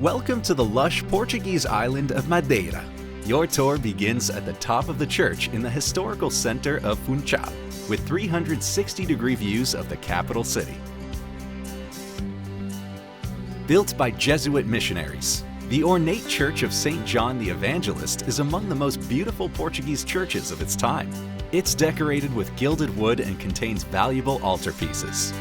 Welcome to the lush Portuguese island of Madeira. Your tour begins at the top of the church in the historical center of Funchal, with 360-degree views of the capital city. Built by Jesuit missionaries, the ornate Church of St. John the Evangelist is among the most beautiful Portuguese churches of its time. It's decorated with gilded wood and contains valuable altarpieces.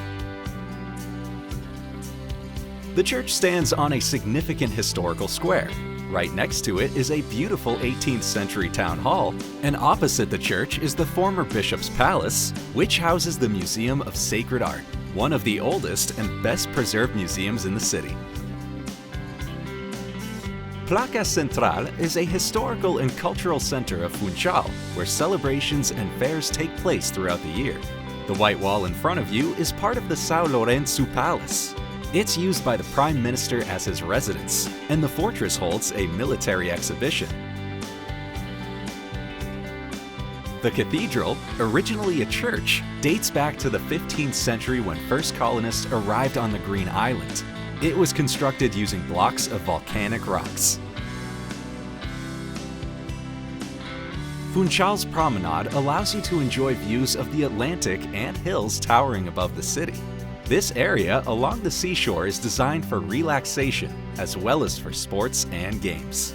The church stands on a significant historical square. Right next to it is a beautiful 18th century town hall, and opposite the church is the former bishop's palace, which houses the Museum of Sacred Art, one of the oldest and best preserved museums in the city. Placa Central is a historical and cultural center of Funchal, where celebrations and fairs take place throughout the year. The white wall in front of you is part of the São Lourenço Palace. It's used by the Prime Minister as his residence, and the fortress holds a military exhibition. The cathedral, originally a church, dates back to the 15th century when first colonists arrived on the Green Island. It was constructed using blocks of volcanic rocks. Funchal's promenade allows you to enjoy views of the Atlantic and hills towering above the city. This area along the seashore is designed for relaxation as well as for sports and games.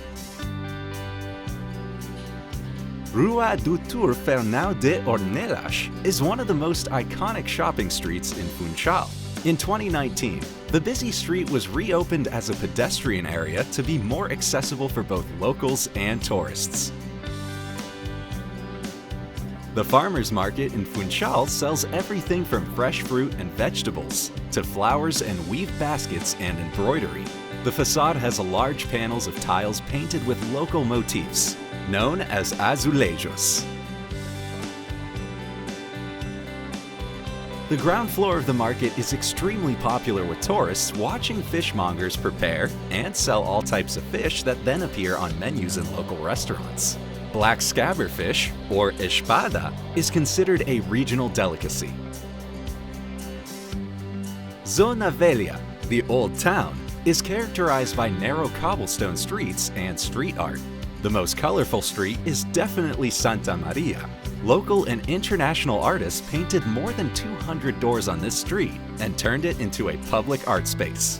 Rua do Tour Fernão de Ornelas is one of the most iconic shopping streets in Funchal. In 2019, the busy street was reopened as a pedestrian area to be more accessible for both locals and tourists. The farmers market in Funchal sells everything from fresh fruit and vegetables to flowers and weave baskets and embroidery. The facade has large panels of tiles painted with local motifs, known as azulejos. The ground floor of the market is extremely popular with tourists watching fishmongers prepare and sell all types of fish that then appear on menus in local restaurants. Black scabberfish, or espada, is considered a regional delicacy. Zona Velha, the Old Town, is characterized by narrow cobblestone streets and street art. The most colorful street is definitely Santa Maria. Local and international artists painted more than 200 doors on this street and turned it into a public art space.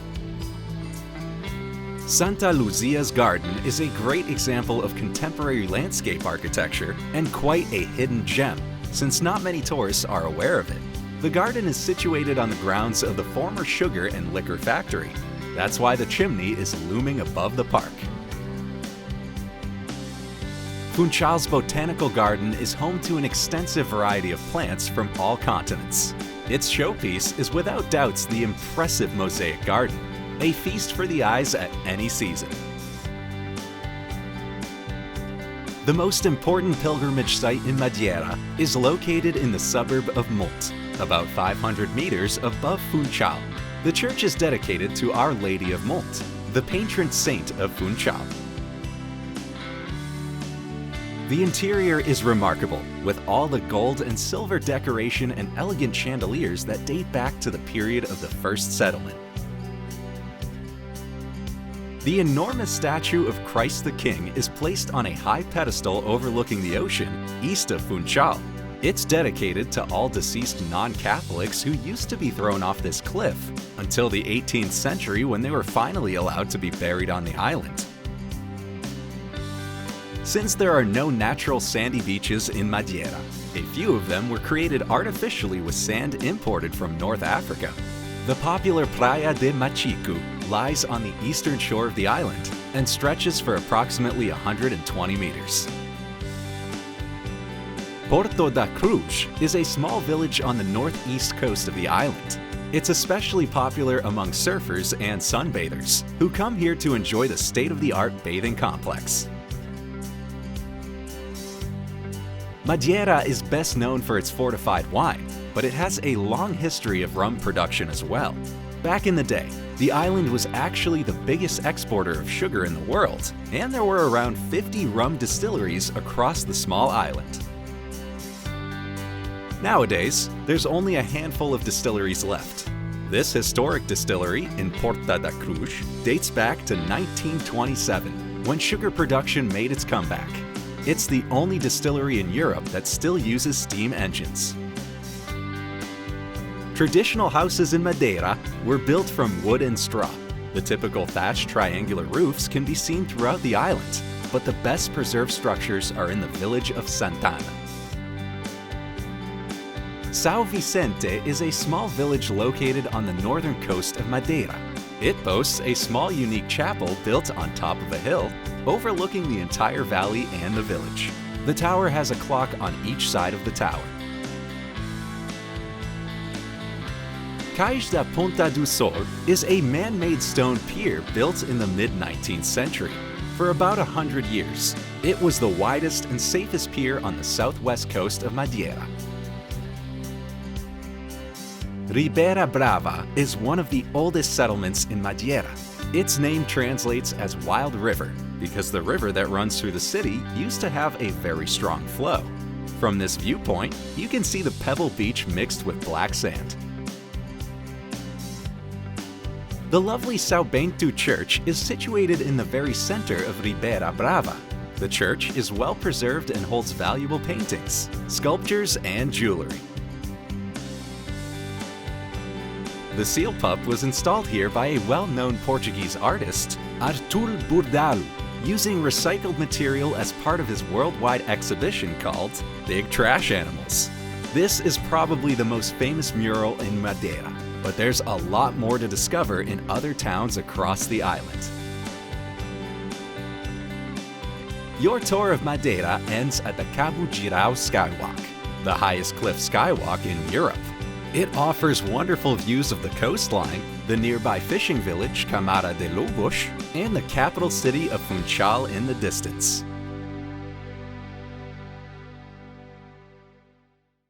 Santa Luzia's garden is a great example of contemporary landscape architecture and quite a hidden gem, since not many tourists are aware of it. The garden is situated on the grounds of the former sugar and liquor factory. That's why the chimney is looming above the park. Funchal's botanical garden is home to an extensive variety of plants from all continents. Its showpiece is without doubts the impressive mosaic garden, a feast for the eyes at any season. The most important pilgrimage site in Madeira is located in the suburb of Monte, about 500 meters above Funchal. The church is dedicated to Our Lady of Monte, the patron saint of Funchal. The interior is remarkable, with all the gold and silver decoration and elegant chandeliers that date back to the period of the first settlement. The enormous statue of Christ the King is placed on a high pedestal overlooking the ocean east of Funchal. It's dedicated to all deceased non-Catholics who used to be thrown off this cliff until the 18th century when they were finally allowed to be buried on the island. Since there are no natural sandy beaches in Madeira, a few of them were created artificially with sand imported from North Africa. The popular Praia de Machico lies on the eastern shore of the island and stretches for approximately 120 meters. Porto da Cruz is a small village on the northeast coast of the island. It's especially popular among surfers and sunbathers, who come here to enjoy the state-of-the-art bathing complex. Madeira is best known for its fortified wine, but it has a long history of rum production as well. Back in the day, the island was actually the biggest exporter of sugar in the world, and there were around 50 rum distilleries across the small island. Nowadays, there's only a handful of distilleries left. This historic distillery in Porta da Cruz dates back to 1927, when sugar production made its comeback. It's the only distillery in Europe that still uses steam engines. Traditional houses in Madeira were built from wood and straw. The typical thatched triangular roofs can be seen throughout the island, but the best preserved structures are in the village of Santana. São Vicente is a small village located on the northern coast of Madeira. It boasts a small unique chapel built on top of a hill, overlooking the entire valley and the village. The tower has a clock on each side of the tower. Cais da Ponta do Sol is a man-made stone pier built in the mid-19th century. For about 100 years, it was the widest and safest pier on the southwest coast of Madeira. Ribeira Brava is one of the oldest settlements in Madeira. Its name translates as Wild River because the river that runs through the city used to have a very strong flow. From this viewpoint, you can see the pebble beach mixed with black sand. The lovely São Bento Church is situated in the very center of Ribeira Brava. The church is well preserved and holds valuable paintings, sculptures, and jewelry. The seal pup was installed here by a well-known Portuguese artist, Artur Burdalo, using recycled material as part of his worldwide exhibition called Big Trash Animals. This is probably the most famous mural in Madeira, but there's a lot more to discover in other towns across the island. Your tour of Madeira ends at the Cabo Girau Skywalk, the highest cliff skywalk in Europe. It offers wonderful views of the coastline, the nearby fishing village Camara de Lobos, and the capital city of Funchal in the distance.